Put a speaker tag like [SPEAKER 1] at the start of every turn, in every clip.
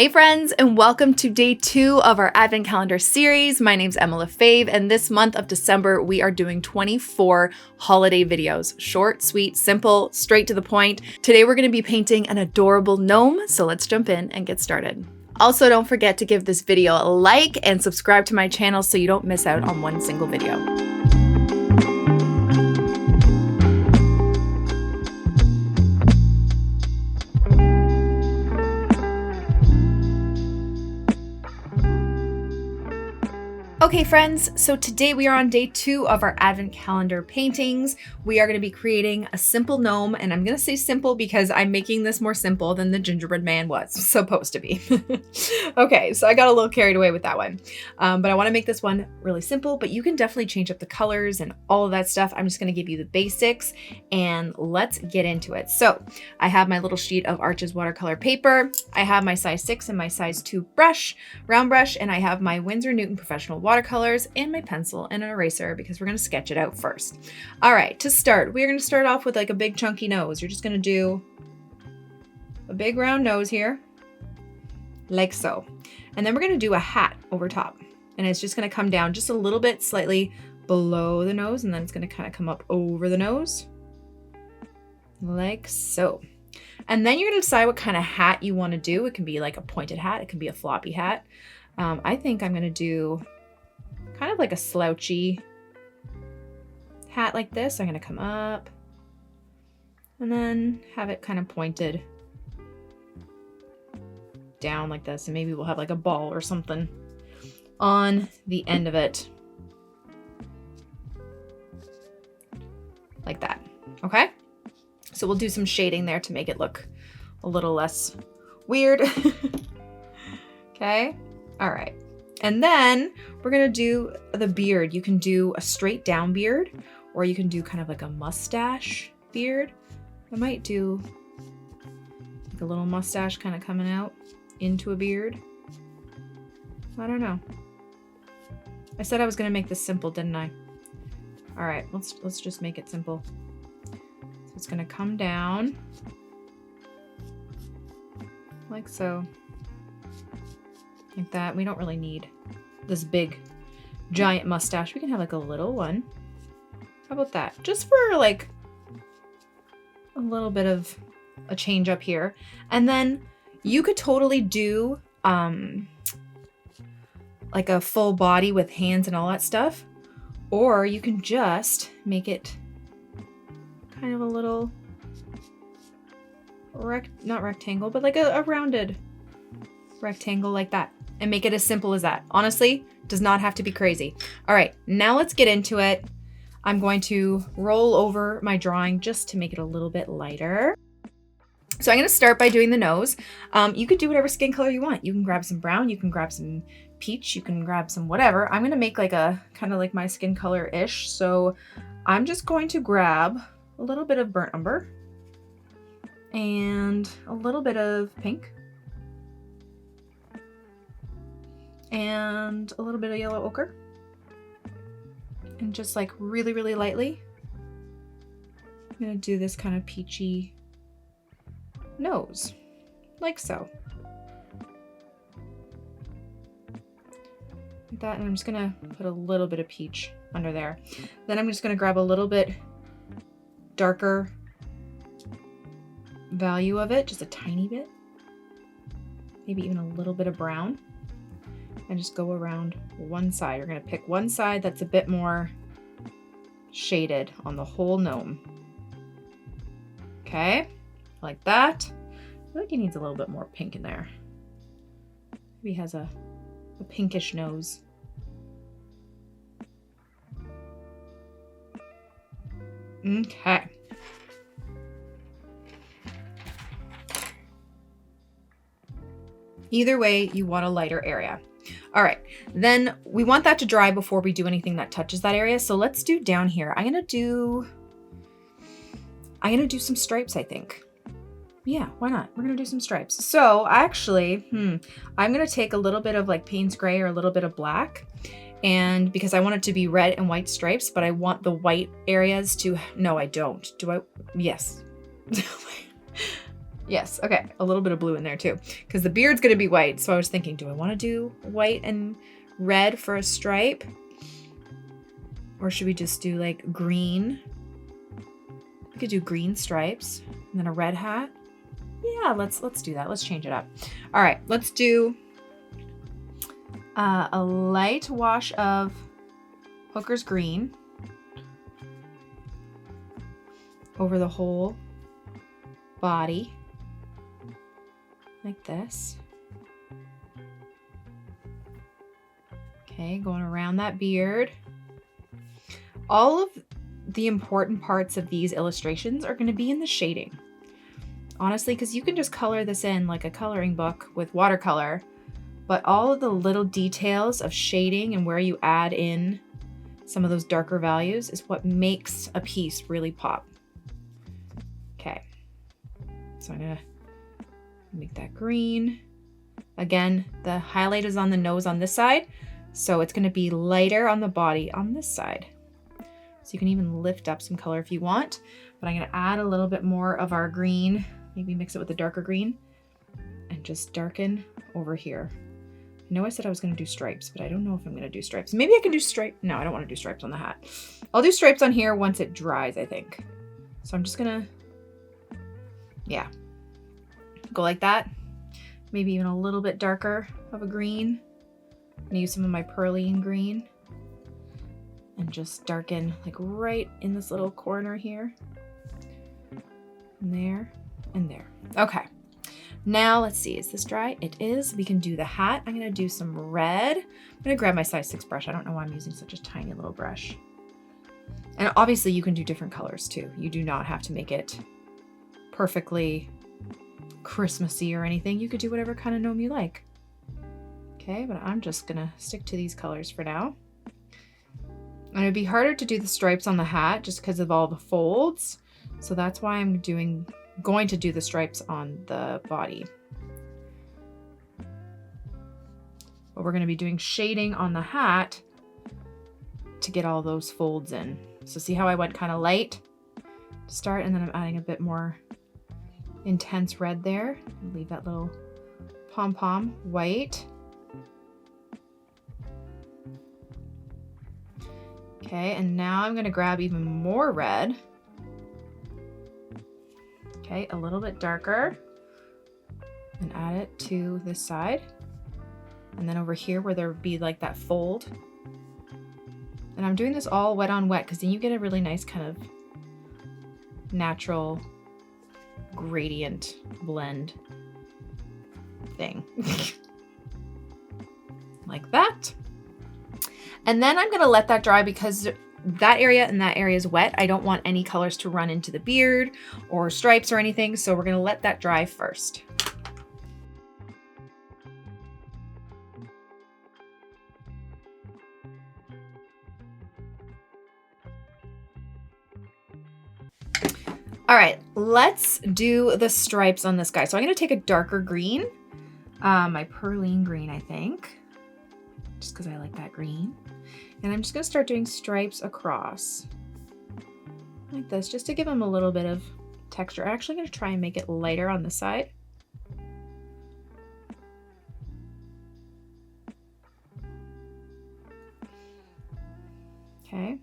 [SPEAKER 1] Hey friends, and welcome to day 2 of our Advent Calendar series. My name's Emma Lefebvre, and this month of December, we are doing 24 holiday videos. Short, sweet, simple, straight to the point. Today, we're gonna be painting an adorable gnome, so let's jump in and get started. Also, don't forget to give this video a like and subscribe to my channel so you don't miss out on one single video. Okay friends, so today we are on day 2 of our Advent Calendar paintings. We are going to be creating a simple gnome, and I'm going to say simple because I'm making this more simple than the gingerbread man was supposed to be. Okay, so I got a little carried away with that one, but I want to make this one really simple, but you can definitely change up the colors and all of that stuff. I'm just going to give you the basics and let's get into it. So I have my little sheet of Arches watercolor paper. I have my size 6 and my size 2 brush, round brush, and I have my Winsor Newton professional watercolors and my pencil and an eraser because we're going to sketch it out first. All right, to start, we're going to start off with like a big chunky nose. You're just going to do a big round nose here, like so. And then we're going to do a hat over top. And it's just going to come down just a little bit slightly below the nose, and then it's going to kind of come up over the nose, like so. And then you're going to decide what kind of hat you want to do. It can be like a pointed hat. It can be a floppy hat. I think I'm going to do kind of like a slouchy hat like this. I'm going to come up and then have it kind of pointed down like this. And maybe we'll have like a ball or something on the end of it. Like that. Okay. So we'll do some shading there to make it look a little less weird. Okay. All right. And then we're going to do the beard. You can do a straight down beard, or you can do kind of like a mustache beard. I might do like a little mustache kind of coming out into a beard. I don't know. I said I was going to make this simple, didn't I? All right, let's just make it simple. So it's going to come down like so. Like that. We don't really need this big giant mustache. We can have like a little one. How about that? Just for like a little bit of a change up here. And then you could totally do like a full body with hands and all that stuff. Or you can just make it kind of a little not rectangle, but like a rounded rectangle like that. And make it as simple as that. Honestly, does not have to be crazy. All right, now let's get into it. I'm going to roll over my drawing just to make it a little bit lighter. So I'm going to start by doing the nose. You could do whatever skin color you want. You can grab some brown, you can grab some peach, you can grab some whatever. I'm going to make like a kind of like my skin color-ish. So I'm just going to grab a little bit of burnt umber and a little bit of pink. And a little bit of yellow ochre. And just like really, really lightly, I'm gonna do this kind of peachy nose, like so. Like that, and I'm just gonna put a little bit of peach under there. Then I'm just gonna grab a little bit darker value of it, just a tiny bit. Maybe even a little bit of brown. And just go around one side. We're going to pick one side that's a bit more shaded on the whole gnome. Okay, like that. I feel like he needs a little bit more pink in there. Maybe he has a pinkish nose. Okay. Either way, you want a lighter area. All right, then we want that to dry before we do anything that touches that area. So let's do down here. I'm gonna do some stripes, I think. Yeah, why not? We're gonna do some stripes. So actually, I'm gonna take a little bit of like Paynes gray or a little bit of black, and because I want it to be red and white stripes, but I want the white areas to, no, I don't. Do I? Yes. Yes, okay, a little bit of blue in there too, because the beard's gonna be white. So I was thinking, do I want to do white and red for a stripe? Or should we just do like green? We could do green stripes and then a red hat. Yeah, let's do that. Let's change it up. All right, let's do a light wash of Hooker's green over the whole body, like this. Okay, going around that beard. All of the important parts of these illustrations are going to be in the shading. Honestly, because you can just color this in like a coloring book with watercolor, but all of the little details of shading and where you add in some of those darker values is what makes a piece really pop. Okay, so I'm gonna make that green. Again, the highlight is on the nose on this side, so it's gonna be lighter on the body on this side. So you can even lift up some color if you want, but I'm gonna add a little bit more of our green, maybe mix it with the darker green, and just darken over here. I know I said I was gonna do stripes, but I don't know if I'm gonna do stripes. Maybe I can do stripes. No, I don't wanna do stripes on the hat. I'll do stripes on here once it dries, I think. So I'm just gonna, yeah, go like that. Maybe even a little bit darker of a green. I'm gonna use some of my perylene green and just darken like right in this little corner here. And there and there. Okay. Now let's see, is this dry? It is. We can do the hat. I'm gonna do some red. I'm gonna grab my size 6 brush. I don't know why I'm using such a tiny little brush. And obviously you can do different colors too. You do not have to make it perfectly Christmassy or anything. You could do whatever kind of gnome you like. Okay, but I'm just gonna stick to these colors for now. And it'd be harder to do the stripes on the hat just because of all the folds. So that's why I'm going to do the stripes on the body. But we're going to be doing shading on the hat to get all those folds in. So see how I went kind of light to start, and then I'm adding a bit more intense red there. Leave that little pom-pom white. Okay, and now I'm going to grab even more red. Okay, a little bit darker, and add it to this side. And then over here where there would be like that fold. And I'm doing this all wet on wet because then you get a really nice kind of natural gradient blend thing. Like that. And then I'm gonna let that dry because that area and that area is wet. I don't want any colors to run into the beard or stripes or anything, so we're gonna let that dry first. All right, let's do the stripes on this guy. So I'm gonna take a darker green, my perylene green, I think, just because I like that green. And I'm just gonna start doing stripes across like this, just to give them a little bit of texture. I'm actually gonna try and make it lighter on this side. Okay.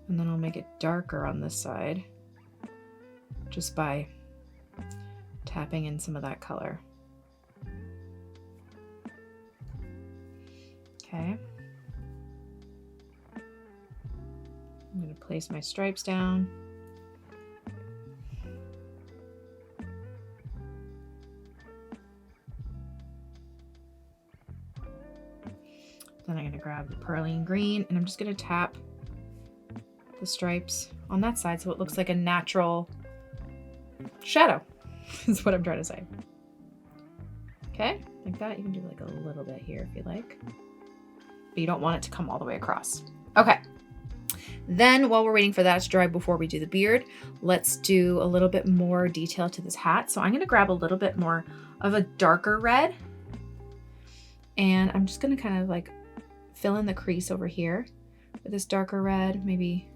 [SPEAKER 1] And then I'll make it darker on this side just by tapping in some of that color. Okay. I'm going to place my stripes down. Then I'm going to grab the perylene green and I'm just going to tap the stripes on that side so it looks like a natural shadow is what I'm trying to say. Okay, like that. You can do like a little bit here if you like, but you don't want it to come all the way across. Okay. Then while we're waiting for that to dry before we do the beard, let's do a little bit more detail to this hat. So I'm going to grab a little bit more of a darker red and I'm just going to kind of like fill in the crease over here with this darker red, maybe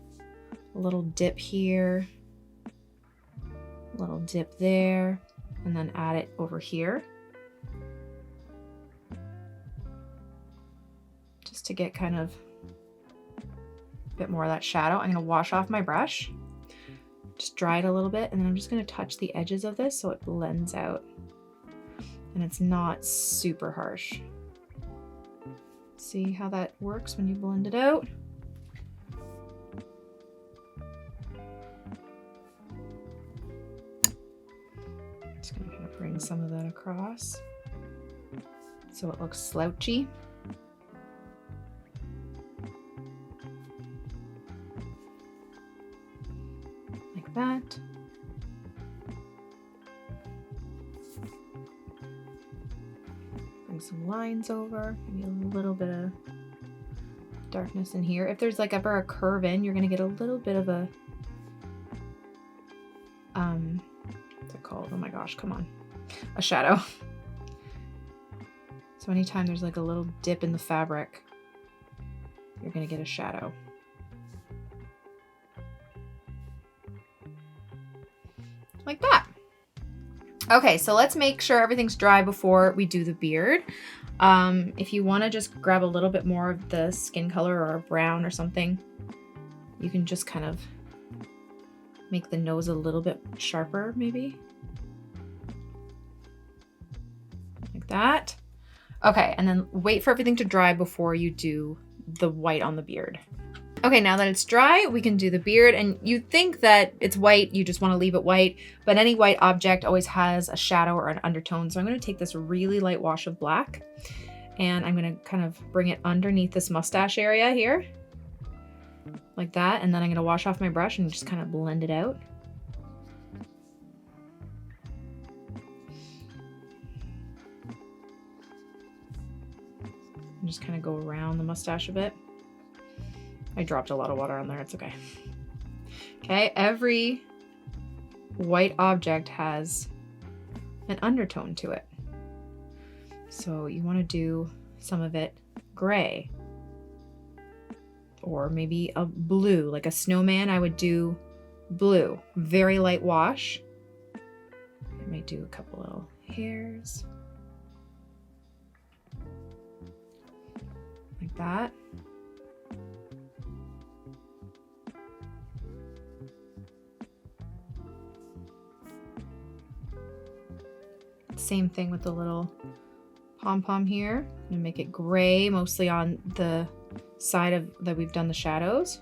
[SPEAKER 1] a little dip here. Little dip there, and then add it over here. Just to get kind of a bit more of that shadow. I'm gonna wash off my brush, just dry it a little bit, and then I'm just gonna touch the edges of this so it blends out and it's not super harsh. See how that works when you blend it out? Just gonna kind of bring some of that across so it looks slouchy. Like that. Bring some lines over, maybe a little bit of darkness in here. If there's like ever a curve in, you're gonna get a little bit of a what's it called? Oh my gosh, come on. A shadow. So anytime there's like a little dip in the fabric, you're gonna get a shadow. Like that. Okay, so let's make sure everything's dry before we do the beard. If you want to just grab a little bit more of the skin color or a brown or something, you can just kind of make the nose a little bit sharper, maybe. Like that. Okay, and then wait for everything to dry before you do the white on the beard. Okay, now that it's dry, we can do the beard, and you think that it's white, you just want to leave it white, but any white object always has a shadow or an undertone. So I'm going to take this really light wash of black, and I'm going to kind of bring it underneath this mustache area here, like that, and then I'm going to wash off my brush and just kind of blend it out. And just kind of go around the mustache a bit. I dropped a lot of water on there, it's okay. Okay, every white object has an undertone to it. So you want to do some of it gray. Or maybe a blue, like a snowman, I would do blue. Very light wash. I might do a couple little hairs. Like that. Same thing with the little pom-pom here. I'm gonna make it gray, mostly on the side that we've done the shadows.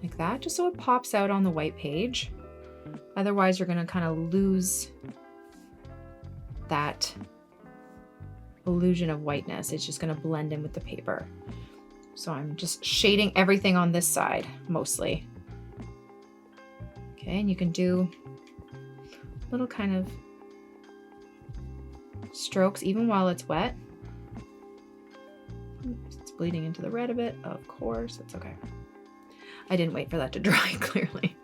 [SPEAKER 1] Like that, just so it pops out on the white page. Otherwise, you're gonna kind of lose that illusion of whiteness. It's just gonna blend in with the paper. So I'm just shading everything on this side, mostly. Okay, and you can do little kind of strokes even while it's wet. Oops, it's bleeding into the red a bit. Of course, it's okay. I didn't wait for that to dry, clearly.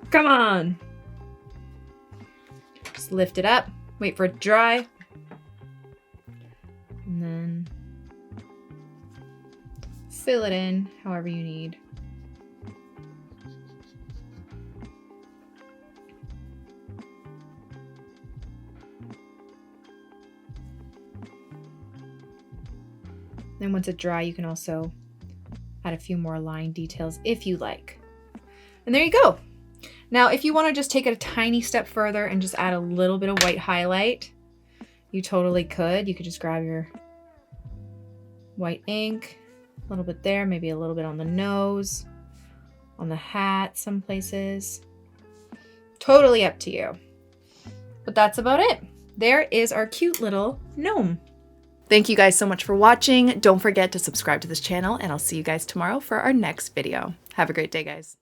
[SPEAKER 1] Come on. Just lift it up, wait for it to dry. And then fill it in however you need. Then once it's dry, you can also add a few more line details if you like. And there you go. Now, if you want to just take it a tiny step further and just add a little bit of white highlight, you totally could. You could just grab your white ink, a little bit there, maybe a little bit on the nose, on the hat, some places. Totally up to you. But that's about it. There is our cute little gnome. Thank you guys so much for watching. Don't forget to subscribe to this channel, and I'll see you guys tomorrow for our next video. Have a great day, guys.